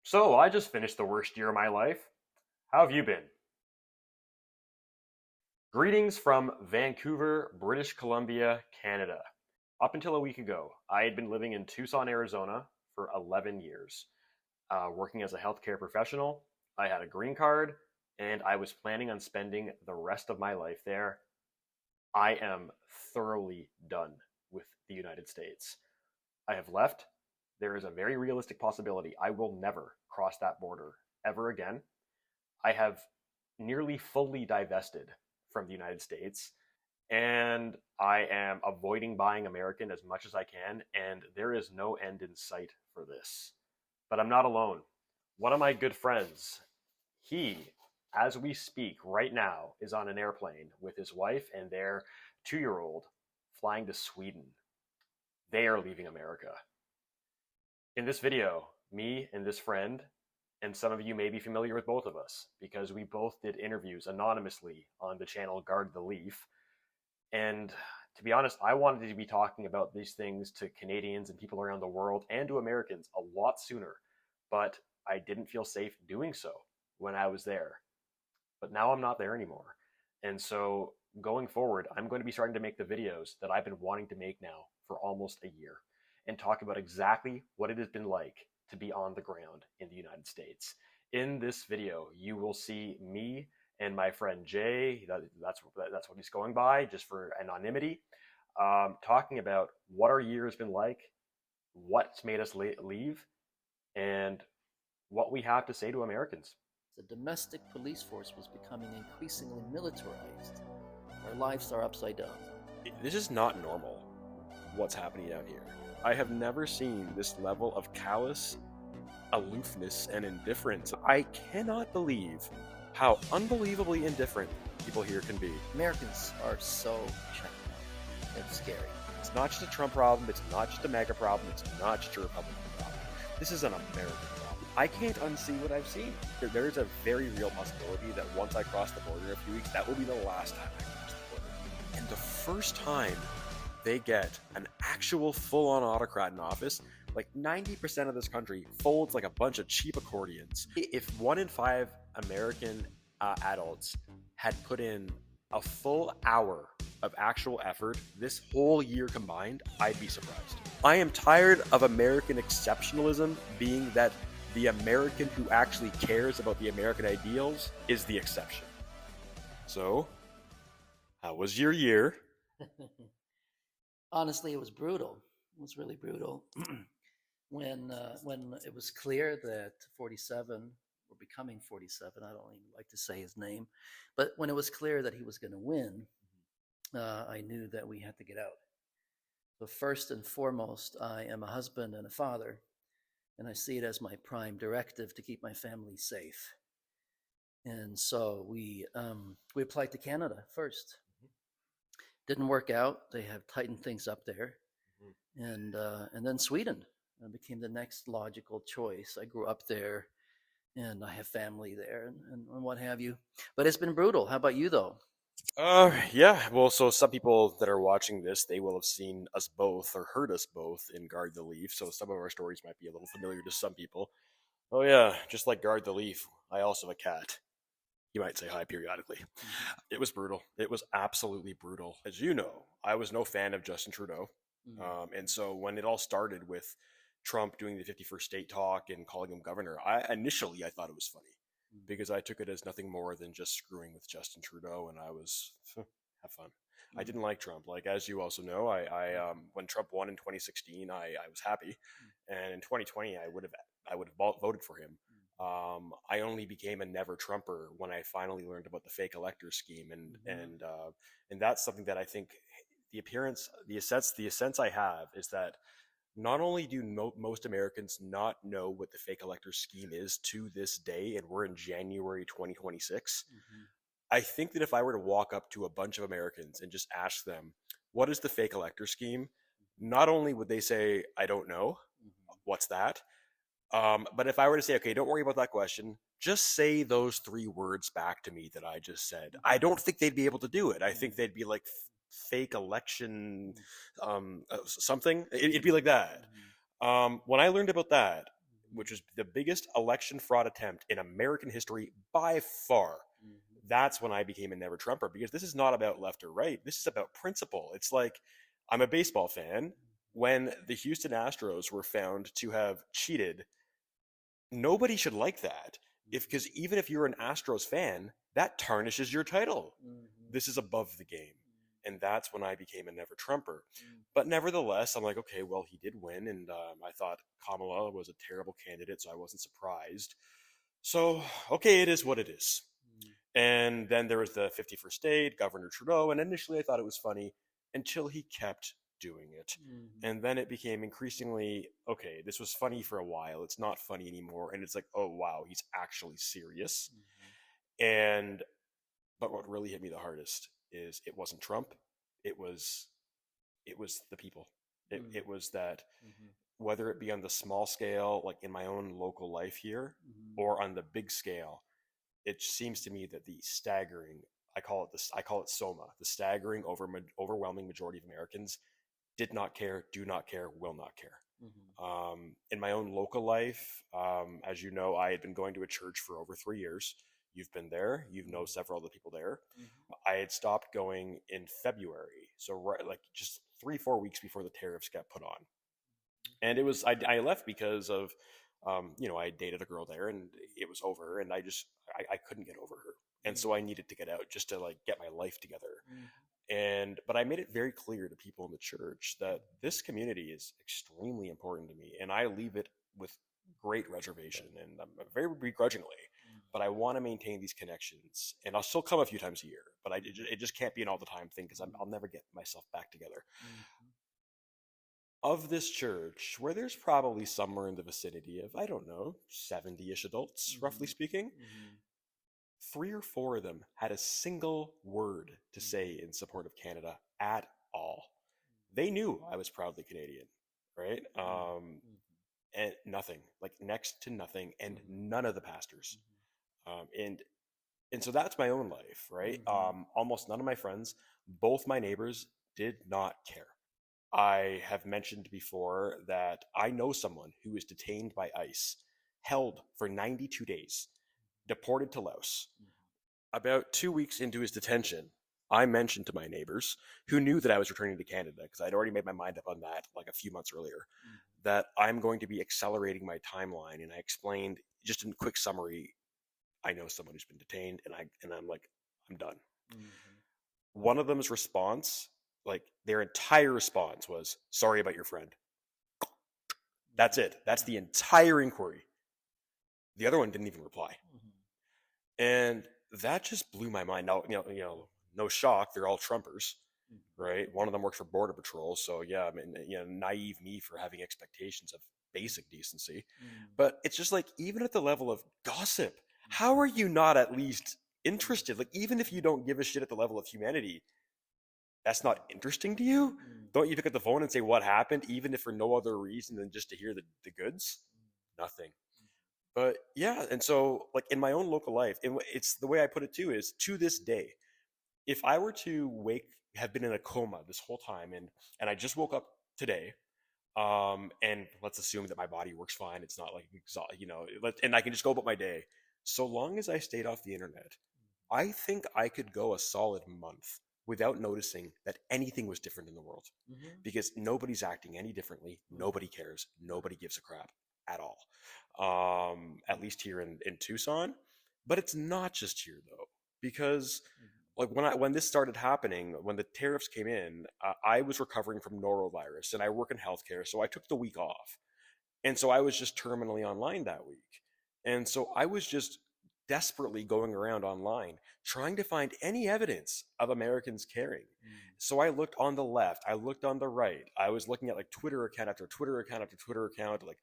So, I just finished the worst year of my life. How have you been? Greetings from Vancouver, British Columbia, Canada. Up until a week ago, I had been living in Tucson, Arizona for 11 years, working as a healthcare professional. I had a green card, and I was planning on spending the rest of my life there. I am thoroughly done with the United States. I have left. There is a very realistic possibility I will never cross that border ever again. I have nearly fully divested from the United States, and I am avoiding buying American as much as I can, and there is no end in sight for this. But I'm not alone. One of my good friends, he, as we speak right now, is on an airplane with his wife and their 2 year old flying to Sweden. They are leaving America. In this video, me and this friend, and some of you may be familiar with both of us because we both did interviews anonymously on the channel Guard the Leaf. And to be honest, I wanted to be talking about these things to Canadians and people around the world and to Americans a lot sooner, but I didn't feel safe doing so when I was there. But now I'm not there anymore. And so going forward, I'm going to be starting to make the videos that I've been wanting to make now for almost a year and talk about exactly what it has been like to be on the ground in the United States. In this video, you will see me and my friend Jay, that's what he's going by, just for anonymity, talking about what our year has been like, what's made us leave, and what we have to say to Americans. The domestic police force was becoming increasingly militarized. Our lives are upside down. This is not normal, what's happening down here. I have never seen this level of callous aloofness and indifference. I cannot believe how unbelievably indifferent people here can be. Americans are so checked out. It's scary. It's not just a Trump problem, it's not just a MAGA problem, it's not just a Republican problem. This is an American problem. I can't unsee what I've seen. There is a very real possibility that once I cross the border in a few weeks, that will be the last time I cross the border. And the first time they get an actual full-on autocrat in office, like 90% of this country folds like a bunch of cheap accordions. If 1 in 5 American adults had put in a full hour of actual effort this whole year combined, I'd be surprised. I am tired of American exceptionalism being that the American who actually cares about the American ideals is the exception. So, how was your year? Honestly, it was brutal. It was really brutal. when it was clear that 47 were becoming 47, I don't even like to say his name, but when it was clear that he was going to win, I knew that we had to get out. So first and foremost, I am a husband and a father, and I see it as my prime directive to keep my family safe. And so we applied to Canada first. Didn't work out. They have tightened things up there, and then Sweden became the next logical choice. I grew up there, and I have family there, and what have you. But it's been brutal. How about you, though? Yeah. Well, so some people that are watching this, they will have seen us both or heard us both in Guard the Leaf. So some of our stories might be a little familiar to some people. Oh yeah, just like Guard the Leaf, I also have a cat. You might say hi periodically. It was brutal. It was absolutely brutal. As you know, I was no fan of Justin Trudeau. And so when it all started with Trump doing the 51st state talk and calling him governor, I thought it was funny because I took it as nothing more than just screwing with Justin Trudeau, and I was have fun. I didn't like Trump. Like, as you also know, I when Trump won in 2016, I was happy, and in 2020 I would have voted for him. I only became a never Trumper when I finally learned about the fake elector scheme, and that's something that I think the sense I have is that not only do most Americans not know what the fake elector scheme is to this day, and we're in January 2026, I think that if I were to walk up to a bunch of Americans and just ask them, what is the fake elector scheme? Not only would they say, I don't know, what's that? But if I were to say, okay, don't worry about that question, just say those 3 words back to me that I just said, I don't think they'd be able to do it. I think they'd be like, fake election something. It'd be like that. When I learned about that, which was the biggest election fraud attempt in American history by far, that's when I became a never Trumper, because this is not about left or right. This is about principle. It's like, I'm a baseball fan. When the Houston Astros were found to have cheated, nobody should like that. Because even if you're an Astros fan, that tarnishes your title. This is above the game. And that's when I became a never Trumper. But nevertheless, I'm like, okay, well, he did win. And I thought Kamala was a terrible candidate, so I wasn't surprised. So, okay, it is what it is. And then there was the 51st state, Governor Trudeau. And initially I thought it was funny until he kept doing it. And then it became increasingly, okay, this was funny for a while. It's not funny anymore. And it's like, oh, wow, he's actually serious. But what really hit me the hardest is it wasn't Trump. It was the people. It was that, whether it be on the small scale, like in my own local life here, or on the big scale, it seems to me that the staggering, I call it SOMA, the staggering overwhelming majority of Americans did not care, do not care, will not care. In my own local life, as you know, I had been going to a church for over 3 years. You've been there. You know several of the people there. I had stopped going in February, so right, like just 3-4 weeks before the tariffs got put on. And it was I left because of I dated a girl there, and it was over, and I couldn't get over her, and so I needed to get out just to like get my life together. But I made it very clear to people in the church that this community is extremely important to me, and I leave it with great reservation and very begrudgingly. But I want to maintain these connections, and I'll still come a few times a year. But it just can't be an all the time thing, because I'll never get myself back together. Of this church, where there's probably somewhere in the vicinity of, I don't know, 70-ish adults, roughly speaking, 3 or 4 of them had a single word to say in support of Canada at all. They knew I was proudly Canadian, right? And nothing, like next to nothing, and none of the pastors. And so that's my own life, right? Almost none of my friends, both my neighbors, did not care. I have mentioned before that I know someone who was detained by ICE, held for 92 days, deported to Laos. About 2 weeks into his detention, I mentioned to my neighbors, who knew that I was returning to Canada, because I'd already made my mind up on that like a few months earlier, that I'm going to be accelerating my timeline. And I explained, just in quick summary, I know someone who's been detained, and I'm like, I'm done. One of them's response, like their entire response, was, sorry about your friend. That's it. That's the entire inquiry. The other one didn't even reply. And that just blew my mind. Now, no shock, they're all Trumpers, right? One of them works for Border Patrol, so yeah, I mean, naive me for having expectations of basic decency. But it's just like, even at the level of gossip, how are you not at least interested? Like, even if you don't give a shit at the level of humanity, that's not interesting to you? Don't you pick up the phone and say what happened, even if for no other reason than just to hear the goods? Nothing. But yeah, and so like in my own local life, it's the way I put it too, is to this day, if I were to have been in a coma this whole time, and I just woke up today, and let's assume that my body works fine, it's not like and I can just go about my day. So long as I stayed off the internet, I think I could go a solid month without noticing that anything was different in the world, because nobody's acting any differently. Nobody cares. Nobody gives a crap at all. At least here in Tucson. But it's not just here though, because like when this started happening, when the tariffs came in, I was recovering from norovirus, and I work in healthcare, so I took the week off. And so I was just terminally online that week. And so I was just desperately going around online trying to find any evidence of Americans caring. So I looked on the left, I looked on the right, I was looking at like Twitter account after Twitter account after Twitter account, like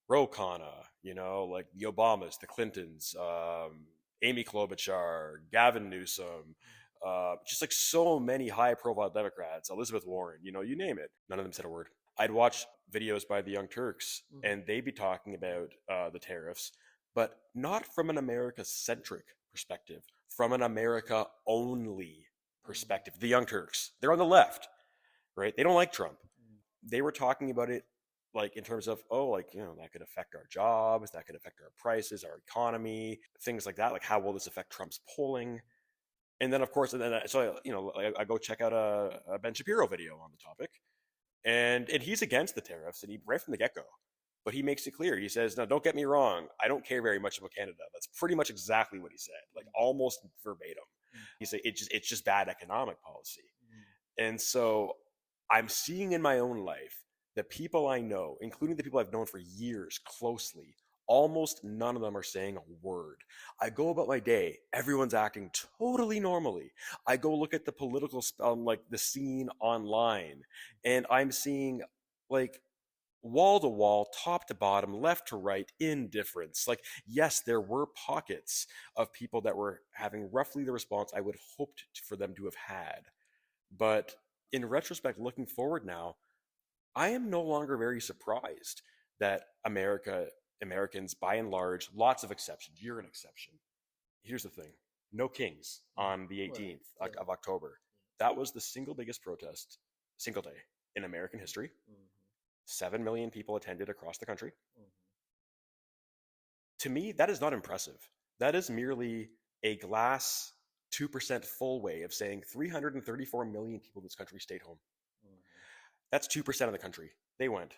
Ro Khanna, like the Obamas, the Clintons, Amy Klobuchar, Gavin Newsom, just like so many high profile Democrats, Elizabeth Warren, you name it. None of them said a word. I'd watch videos by the Young Turks, and they'd be talking about the tariffs, but not from an America-centric perspective, from an America-only perspective. The Young Turks, they're on the left, right? They don't like Trump. They were talking about it like in terms of, oh, like, that could affect our jobs, that could affect our prices, our economy, things like that. Like, how will this affect Trump's polling? And then, of course, I go check out a Ben Shapiro video on the topic, and he's against the tariffs, and he right from the get go. But he makes it clear. He says, "No, don't get me wrong. I don't care very much about Canada." That's pretty much exactly what he said, like almost verbatim. He said it's just bad economic policy. And so I'm seeing in my own life the people I know, including the people I've known for years closely, almost none of them are saying a word. I go about my day, everyone's acting totally normally. I go look at the political, like the scene online, and I'm seeing like wall to wall, top to bottom, left to right, indifference. Like, yes, there were pockets of people that were having roughly the response I would hoped for them to have had. But in retrospect, looking forward now, I am no longer very surprised that Americans, by and large, lots of exceptions. You're an exception. Here's the thing: no kings on the 18th of October. That was the single biggest protest, single day in American history. 7 million people attended across the country. To me, that is not impressive. That is merely a glass 2% full way of saying 334 million people in this country stayed home. That's 2% of the country. They went.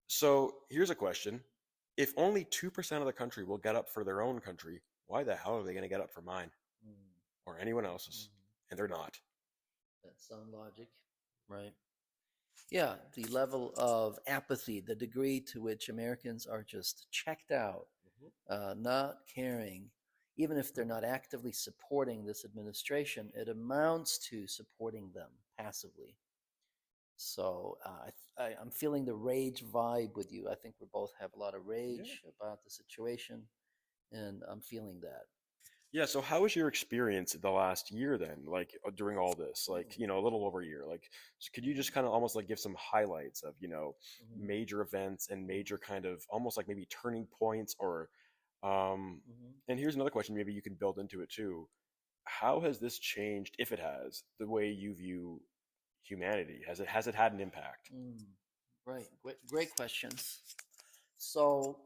So here's a question. If only 2% of the country will get up for their own country, why the hell are they going to get up for mine or anyone else's? And they're not. That's sound logic, right? Yeah, the level of apathy, the degree to which Americans are just checked out, not caring, even if they're not actively supporting this administration, it amounts to supporting them passively. So I'm feeling the rage vibe with you. I think we both have a lot of rage about the situation, and I'm feeling that. Yeah, so how was your experience the last year then, like during all this, like, a little over a year? Like, so could you just kind of almost like give some highlights of, major events and major kind of almost like maybe turning points or, and here's another question, maybe you can build into it too. How has this changed, if it has, the way you view humanity? Has it had an impact? Right, great questions. So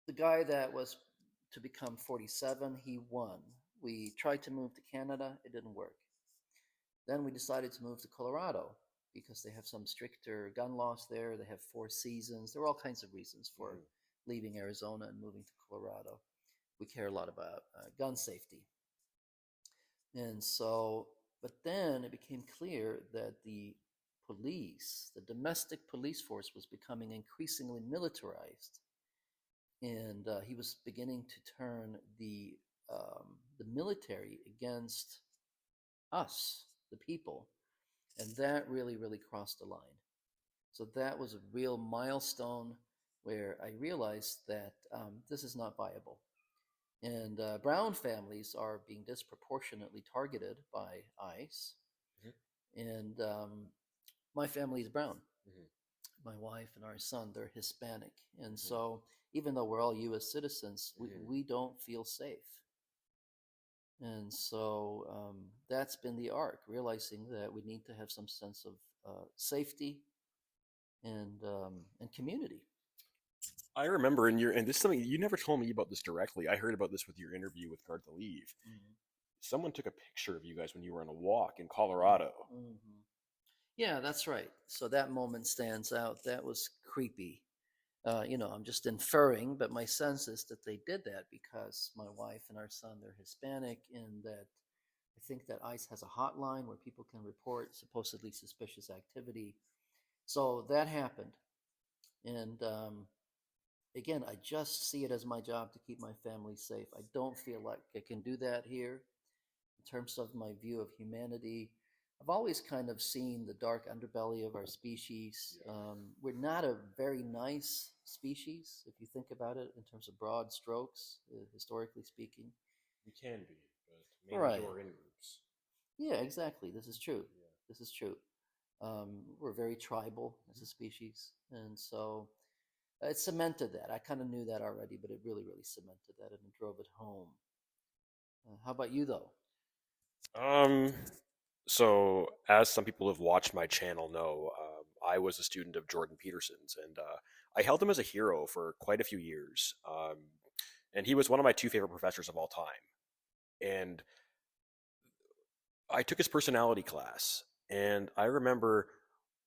the guy that was to become 47, he won. We tried to move to Canada, it didn't work. Then we decided to move to Colorado because they have some stricter gun laws there. They have 4 seasons. There were all kinds of reasons for leaving Arizona and moving to Colorado. We care a lot about gun safety. And so, but then it became clear that the police, the domestic police force, was becoming increasingly militarized. And he was beginning to turn the military against us, the people, and that really, really crossed the line. So that was a real milestone where I realized that this is not viable. And brown families are being disproportionately targeted by ICE. And my family is brown. My wife and our son, they're Hispanic. And so even though we're all U.S. citizens, we don't feel safe. And so that's been the arc, realizing that we need to have some sense of safety and community. I remember and this is something you never told me about this directly. I heard about this with your interview with Garde the Leave. Someone took a picture of you guys when you were on a walk in Colorado. Yeah, that's right. So that moment stands out. That was creepy. I'm just inferring, but my sense is that they did that because my wife and our son, they're Hispanic, and that I think that ICE has a hotline where people can report supposedly suspicious activity. So that happened. And again, I just see it as my job to keep my family safe. I don't feel like I can do that here. In terms of my view of humanity, I've always kind of seen the dark underbelly of our species. We're not a very nice species, if you think about it in terms of broad strokes, historically speaking. We can be, but mainly we're in groups. Yeah, exactly. This is true. This is true. We're very tribal as a species. And so it cemented that. I kind of knew that already, but it really, really cemented that and it drove it home. How about you, though? So as some people who have watched my channel know, I was a student of Jordan Peterson's, and I held him as a hero for quite a few years. And he was one of my two favorite professors of all time. And I took his personality class, and I remember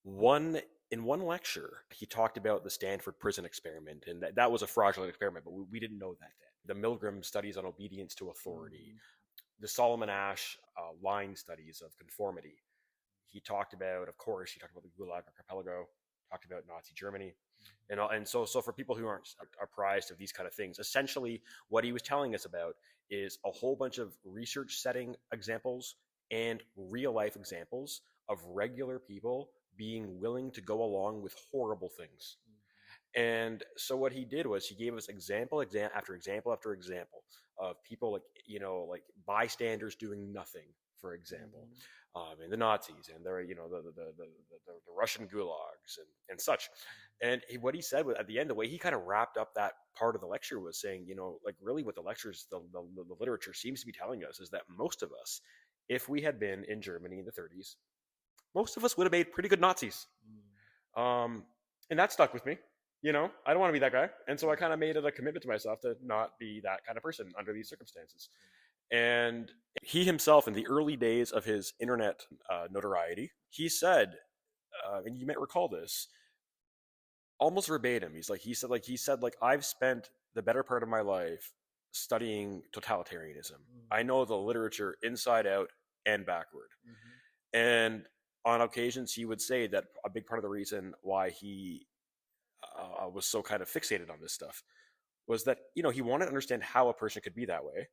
in one lecture he talked about the Stanford prison experiment, and that was a fraudulent experiment, but we didn't know that then. The Milgram studies on obedience to authority, the Solomon Asch line studies of conformity. He talked about, of course, he talked about the Gulag Archipelago, talked about Nazi Germany. And so for people who aren't apprised of these kind of things, essentially what he was telling us about is a whole bunch of research setting examples and real life examples of regular people being willing to go along with horrible things. And so what he did was he gave us example after example after example of people like bystanders doing nothing, for example, and the Nazis and their the Russian gulags and such. And what he said at the end, the way he kind of wrapped up that part of the lecture was saying, like really what the lectures, the literature seems to be telling us is that most of us, if we had been in Germany in the 30s, most of us would have made pretty good Nazis. And that stuck with me. I don't want to be that guy. And so I kind of made it a commitment to myself to not be that kind of person under these circumstances. And he himself, in the early days of his internet notoriety, he said, and you might recall this, almost verbatim, he said, I've spent the better part of my life studying totalitarianism. I know the literature inside out and backward. And on occasions, he would say that a big part of the reason why he was so kind of fixated on this stuff was that, he wanted to understand how a person could be that way.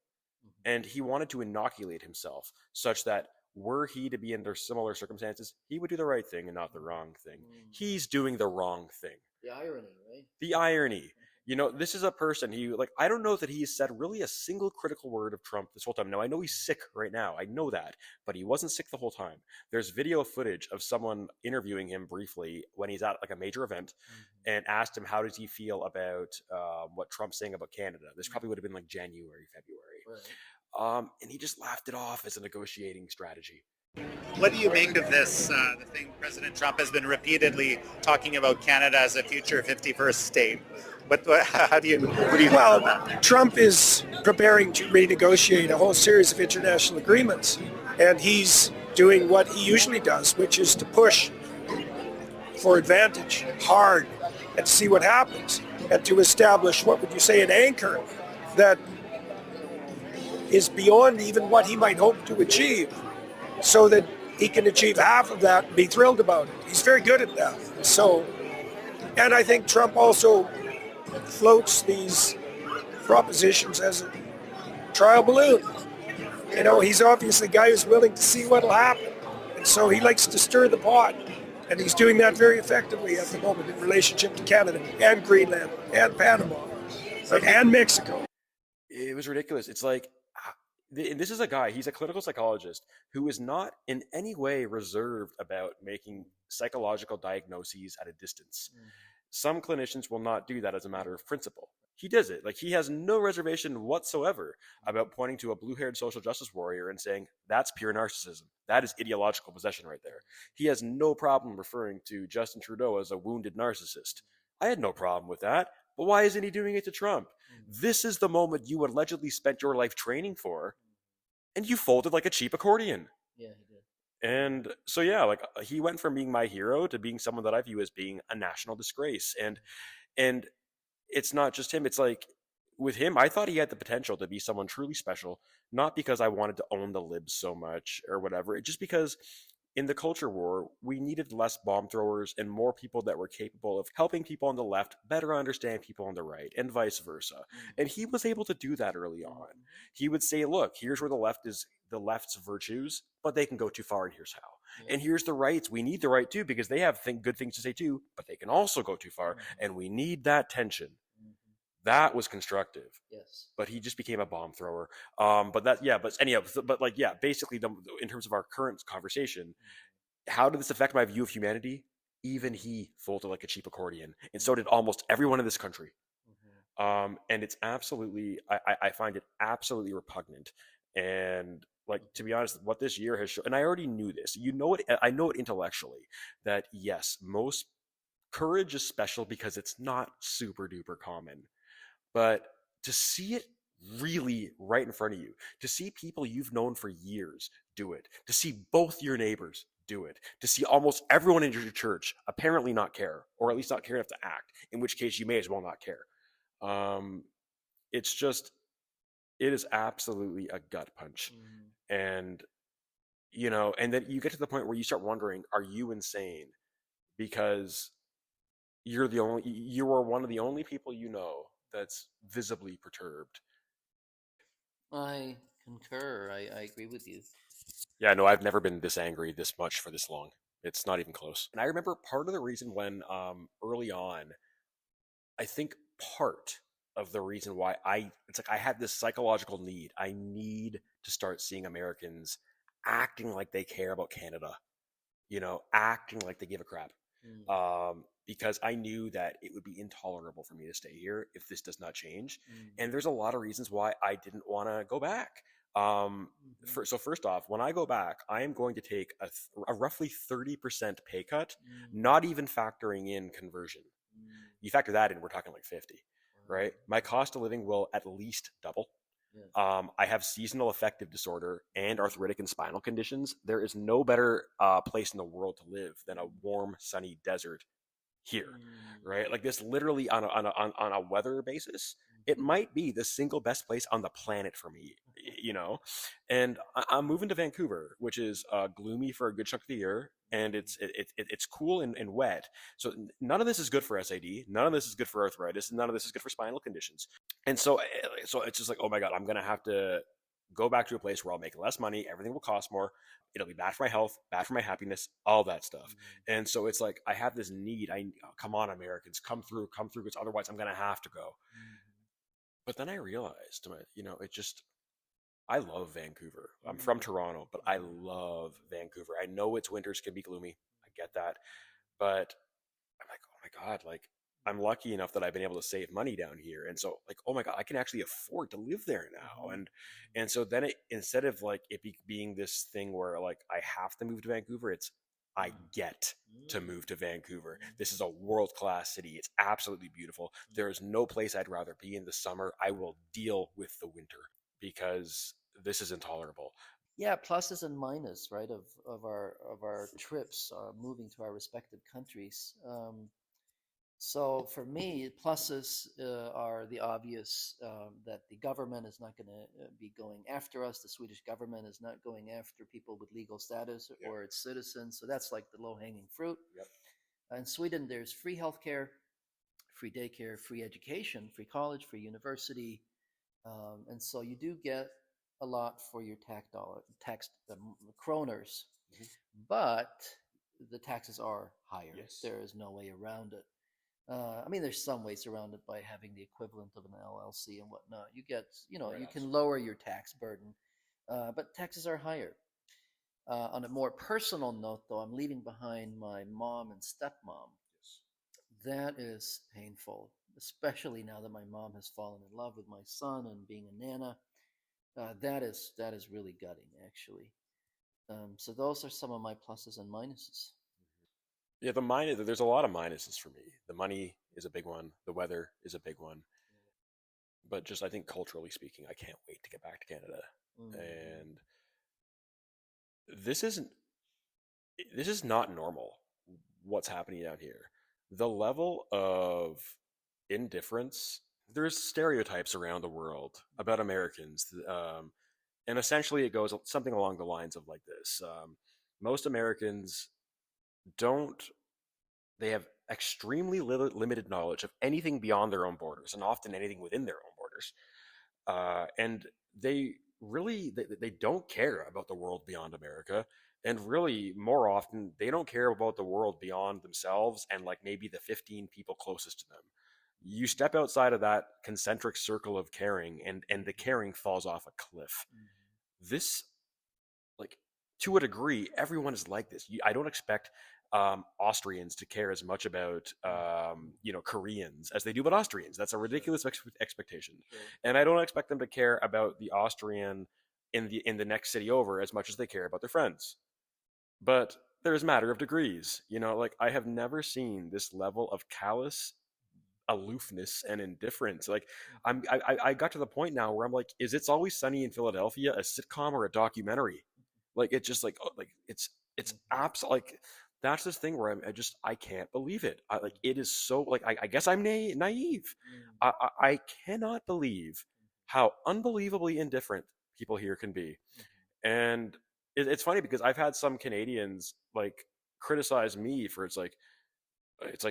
And he wanted to inoculate himself such that were he to be under similar circumstances, he would do the right thing and not the wrong thing. He's doing the wrong thing. The irony, right? The irony. This is a person I don't know that he's said really a single critical word of Trump this whole time. Now, I know he's sick right now. I know that. But he wasn't sick the whole time. There's video footage of someone interviewing him briefly when he's at a major event and asked him how does he feel about what Trump's saying about Canada. This probably would have been January, February. Right. And he just laughed it off as a negotiating strategy. What do you make of this, the thing President Trump has been repeatedly talking about Canada as a future 51st state? What do you think about that? Trump is preparing to renegotiate a whole series of international agreements, and he's doing what he usually does, which is to push for advantage hard and to see what happens, and to establish, what would you say, an anchor that is beyond even what he might hope to achieve, so that he can achieve half of that and be thrilled about it. He's very good at that. So, and I think Trump also floats these propositions as a trial balloon. He's obviously a guy who's willing to see what'll happen. And so he likes to stir the pot. And he's doing that very effectively at the moment in relationship to Canada and Greenland and Panama and Mexico. It was ridiculous. It's and this is a guy, he's a clinical psychologist who is not in any way reserved about making psychological diagnoses at a distance. Some clinicians will not do that as a matter of principle. He does it. He has no reservation whatsoever about pointing to a blue-haired social justice warrior and saying, that's pure narcissism. That is ideological possession right there. He has no problem referring to Justin Trudeau as a wounded narcissist. I had no problem with that. But why isn't he doing it to Trump? This is the moment you allegedly spent your life training for, and you folded like a cheap accordion. Yeah, he did. And so, yeah, he went from being my hero to being someone that I view as being a national disgrace. And it's not just him. It's with him, I thought he had the potential to be someone truly special, not because I wanted to own the libs so much or whatever, just because in the culture war, we needed less bomb throwers and more people that were capable of helping people on the left better understand people on the right and vice versa. And he was able to do that early on. He would say, look, here's where the left's virtues, but they can go too far, and here's how. And here's the rights. We need the right too, because they have good things to say too, but they can also go too far. And we need that tension. That was constructive. Yes. But he just became a bomb thrower. Basically, in terms of our current conversation, how did this affect my view of humanity? Even he folded like a cheap accordion, and so did almost everyone in this country. And it's absolutely, I find it absolutely repugnant. And Like, to be honest, what this year has shown, and I already knew this, you know it, I know it intellectually, that yes, most courage is special because it's not super duper common. But to see it really right in front of you, to see people you've known for years do it, to see both your neighbors do it, to see almost everyone in your church apparently not care, or at least not care enough to act, in which case you may as well not care. It's just, it is absolutely a gut punch. And, you know, and then you get to the point where you start wondering, are you insane? Because you are one of the only people you know that's visibly perturbed. I concur. I agree with you. Yeah, no, I've never been this angry this much for this long. It's not even close. And I remember part of the reason when early on, I think part of the reason why it's like I had this psychological need. I need to start seeing Americans acting like they care about Canada, you know, acting like they give a crap. Because I knew that it would be intolerable for me to stay here if this does not change. And there's a lot of reasons why I didn't want to go back. So first off, when I go back, I am going to take a roughly 30% pay cut, not even factoring in conversion. You factor that in, we're talking like 50, right? My cost of living will at least double. I have seasonal affective disorder and arthritic and spinal conditions. There is no better place in the world to live than a warm, sunny desert here, right? Like this, literally on a weather basis, it might be the single best place on the planet for me, you know. And I'm moving to Vancouver, which is gloomy for a good chunk of the year, and it's cool and wet. So none of this is good for SAD. None of this is good for arthritis. None of this is good for spinal conditions. And so it's just like, oh my God, I'm gonna have to go back to a place where I'll make less money. Everything will cost more. It'll be bad for my health, bad for my happiness, all that stuff. And so it's like I have this need. Come on, Americans, come through, because otherwise I'm gonna have to go. But then I realized, you know, I love Vancouver. I'm from Toronto, but I love Vancouver. I know its winters can be gloomy. I get that. But I'm like, oh my God, like I'm lucky enough that I've been able to save money down here. And so like, oh my God, I can actually afford to live there now. And so then instead of like it being this thing where like I have to move to Vancouver, it's I get to move to Vancouver. This is a world-class city. It's absolutely beautiful. There is no place I'd rather be in the summer. I will deal with the winter because this is intolerable. Yeah, pluses and minuses, right, of our trips, moving to our respective countries. So for me, pluses are the obvious, that the government is not going to be going after us. The Swedish government is not going after people with legal status or its citizens. So that's like the low-hanging fruit. In Sweden, there's free healthcare, free daycare, free education, free college, free university. And so you do get a lot for your tax kroners. But the taxes are higher. There is no way around it. I mean, there's some ways around it by having the equivalent of an LLC and whatnot. You get, you know, you can lower your tax burden, but taxes are higher. On a more personal note, though, I'm leaving behind my mom and stepmom. That is painful, especially now that my mom has fallen in love with my son and being a nana. That is really gutting, actually. So those are some of my pluses and minuses. Yeah, there's a lot of minuses for me. The money is a big one. The weather is a big one. But just, I think culturally speaking, I can't wait to get back to Canada. And this is not normal, what's happening down here. The level of indifference, there's stereotypes around the world about Americans. And essentially it goes something along the lines of like this. Most Americans they have extremely limited knowledge of anything beyond their own borders, and often anything within their own borders. And they really, they don't care about the world beyond America. And really, more often, they don't care about the world beyond themselves and like maybe the 15 people closest to them. You step outside of that concentric circle of caring, and the caring falls off a cliff. This, like, to a degree, everyone is like this. I don't expect Austrians to care as much about Koreans as they do about Austrians. That's a ridiculous expectation. And I don't expect them to care about the Austrian in the next city over as much as they care about their friends. But there's a matter of degrees. Like I have never seen this level of callous aloofness and indifference. Like I got to the point now where I'm like, is It's Always Sunny in Philadelphia a sitcom or a documentary? Like it's just like, oh, like it's absolute like that's this thing where I can't believe it. Like it is so like I guess I'm naive. I cannot believe how unbelievably indifferent people here can be. And it's funny because I've had some Canadians like criticize me for it's like,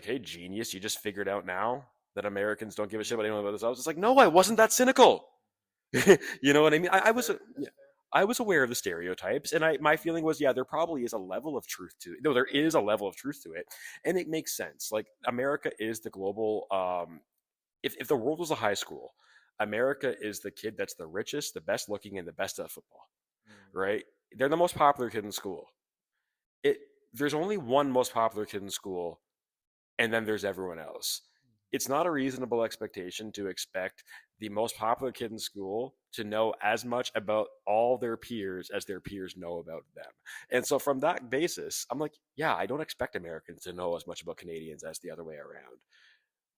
hey, genius, you just figured out now that Americans don't give a shit about anyone but themselves. It's like, no, I wasn't that cynical. You know what I mean? I was aware of the stereotypes, and my feeling was, yeah, there probably is a level of truth to it. No, there is a level of truth to it, and it makes sense. Like America is the global. If the world was a high school, America is the kid that's the richest, the best looking, and the best at football. Right? They're the most popular kid in school. There's only one most popular kid in school, and then there's everyone else. It's not a reasonable expectation to expect the most popular kid in school to know as much about all their peers as their peers know about them. And so from that basis, I'm like, yeah, I don't expect Americans to know as much about Canadians as the other way around.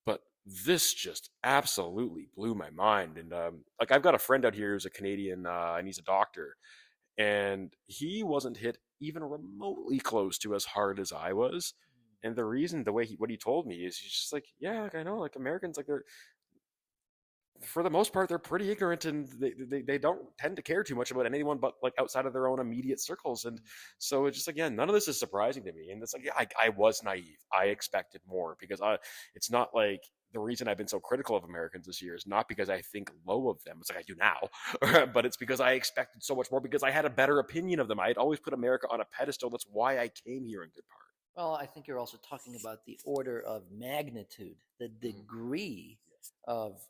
But this just absolutely blew my mind. And like I've got a friend out here who's a Canadian and he's a doctor. And he wasn't hit even remotely close to as hard as I was. And the reason, what he told me is he's just like, yeah, like I know, like Americans, like they're, for the most part, they're pretty ignorant and they don't tend to care too much about anyone but like outside of their own immediate circles. And so it's just like, yeah, none of this is surprising to me. And it's like, yeah, I was naive. I expected more because it's not like the reason I've been so critical of Americans this year is not because I think low of them. It's like I do now, but it's because I expected so much more because I had a better opinion of them. I had always put America on a pedestal. That's why I came here in good part. Well, I think you're also talking about the order of magnitude, the degree of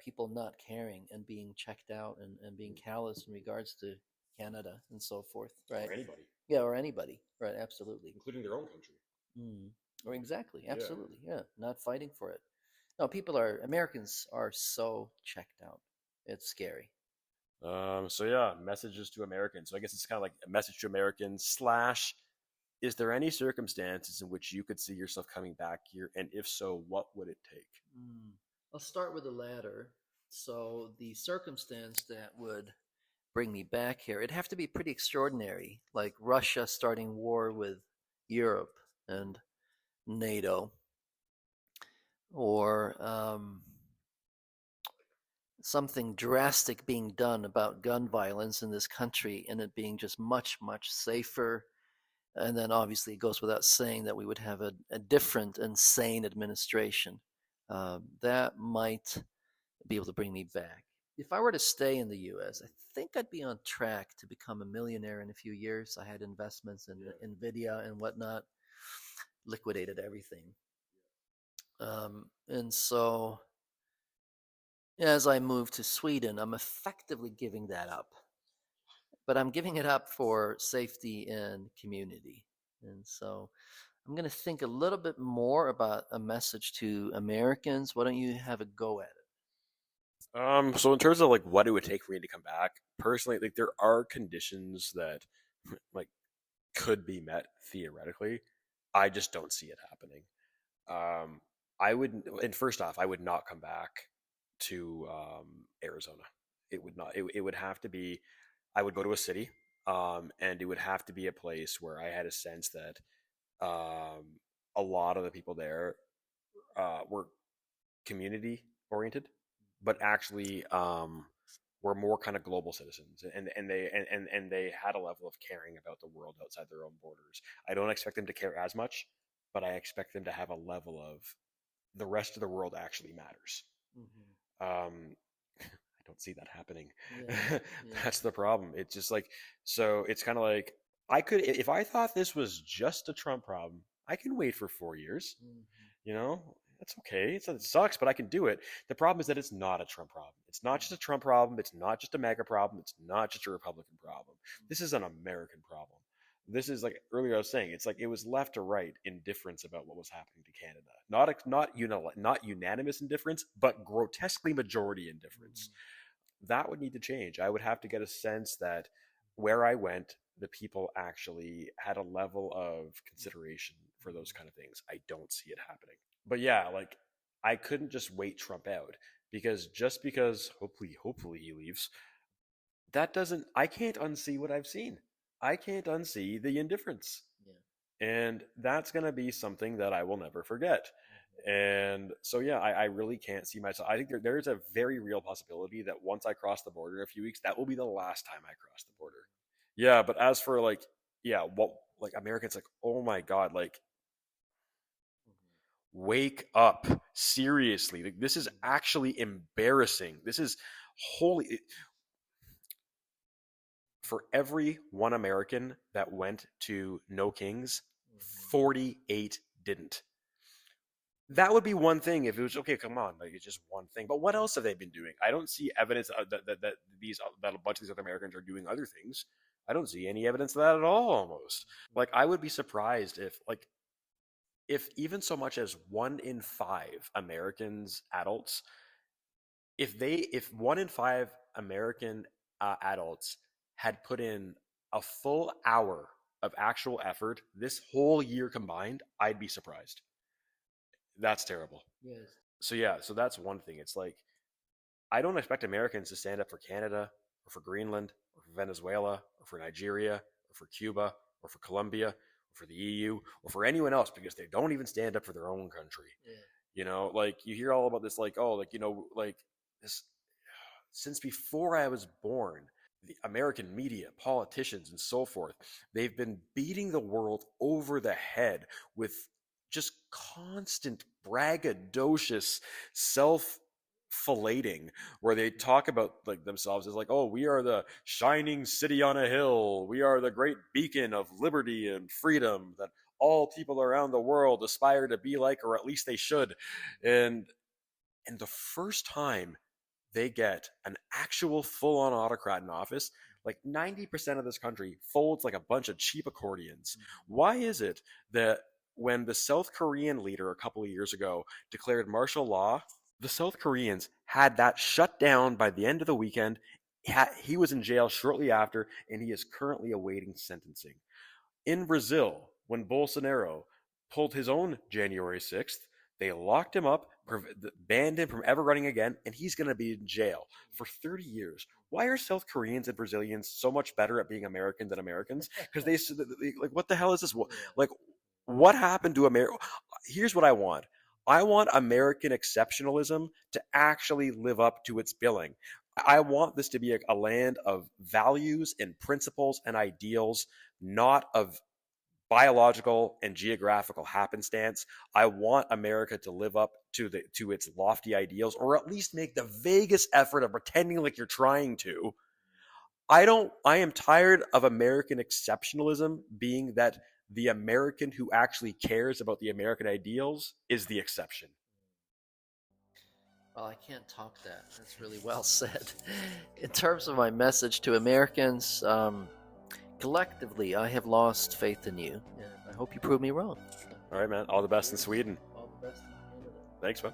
people not caring and being checked out and being callous in regards to Canada and so forth, right? Or anybody. Yeah, or anybody, right? Absolutely. Including their own country. Or exactly, absolutely, yeah. Not fighting for it. No, Americans are so checked out. It's scary. So yeah, messages to Americans. So I guess it's kind of like a message to Americans / is there any circumstances in which you could see yourself coming back here? And if so, what would it take? I'll start with the latter. So the circumstance that would bring me back here, it'd have to be pretty extraordinary, like Russia starting war with Europe and NATO, or something drastic being done about gun violence in this country and it being just much, much safer. And then obviously it goes without saying that we would have a different and sane administration. That might be able to bring me back. If I were to stay in the US, I think I'd be on track to become a millionaire in a few years. I had investments in NVIDIA and whatnot, liquidated everything. And so as I move to Sweden, I'm effectively giving that up. But I'm giving it up for safety and community. And so I'm going to think a little bit more about a message to Americans. Why don't you have a go at it? So in terms of like what it would take for me to come back, personally, like there are conditions that like could be met theoretically. I just don't see it happening. And first off, I would not come back to Arizona. It would not. It would have to be. I would go to a city, and it would have to be a place where I had a sense that a lot of the people there were community oriented, but actually were more kind of global citizens, and they had a level of caring about the world outside their own borders. I don't expect them to care as much, but I expect them to have a level of the rest of the world actually matters. I don't see that happening. Yeah. That's the problem. It's just like, so it's kind of like, I could, if I thought this was just a Trump problem, I can wait for 4 years. You know, that's okay. It sucks, but I can do it. The problem is that it's not a Trump problem. It's not just a Trump problem. It's not just a MAGA problem. It's not just a Republican problem. This is an American problem. This is like earlier I was saying, it's like it was left to right indifference about what was happening to Canada. Not unanimous indifference, but grotesquely majority indifference. that would need to change. I would have to get a sense that where I went, the people actually had a level of consideration for those kind of things. I don't see it happening. But yeah, like I couldn't just wait Trump out because just because hopefully he leaves, that doesn't I can't unsee what I've seen. I can't unsee the indifference. Yeah. And that's going to be something that I will never forget. And so, yeah, I really can't see myself. I think there is a very real possibility that once I cross the border in a few weeks, that will be the last time I cross the border. Yeah, but as for like, yeah, what like Americans, like, oh my God, like, wake up. Seriously. Like, this is actually embarrassing. This is holy. For every one American that went to No Kings, 48 didn't. That would be one thing if it was okay. Come on, like it's just one thing. But what else have they been doing? I don't see evidence that a bunch of these other Americans are doing other things. I don't see any evidence of that at all. Almost like I would be surprised if even so much as 1 in 5 Americans adults, if 1 in 5 American adults had put in a full hour of actual effort this whole year combined, I'd be surprised. That's terrible. Yes. So yeah, so that's one thing. It's like I don't expect Americans to stand up for Canada or for Greenland or for Venezuela or for Nigeria or for Cuba or for Colombia or for the EU or for anyone else because they don't even stand up for their own country. Yeah. You know, like you hear all about this, like, oh, like, you know, like this since before I was born, the American media, politicians, and so forth, they've been beating the world over the head with just constant braggadocious self-flating where they talk about like themselves as like, oh, we are the shining city on a hill, we are the great beacon of liberty and freedom that all people around the world aspire to be like, or at least they should. And the first time they get an actual full-on autocrat in office, like 90% of this country folds like a bunch of cheap accordions. Why is it that when the South Korean leader a couple of years ago declared martial law, the South Koreans had that shut down by the end of the weekend? He was in jail shortly after, and he is currently awaiting sentencing. In Brazil, when Bolsonaro pulled his own January 6th, they locked him up, banned him from ever running again, and he's going to be in jail for 30 years. Why are South Koreans and Brazilians so much better at being American than Americans? Because they like, what the hell is this? Like, what happened to America? Here's what I want. I want American exceptionalism to actually live up to its billing. I want this to be a land of values and principles and ideals, not of biological and geographical happenstance. I want America to live up to its lofty ideals, or at least make the vaguest effort of pretending like you're trying to. I am tired of American exceptionalism being that the American who actually cares about the American ideals is the exception. Well, I can't top that. That's really well said. In terms of my message to Americans, collectively, I have lost faith in you, and I hope you prove me wrong. All right, man. All the best in Sweden. All the best in Canada. Thanks, man.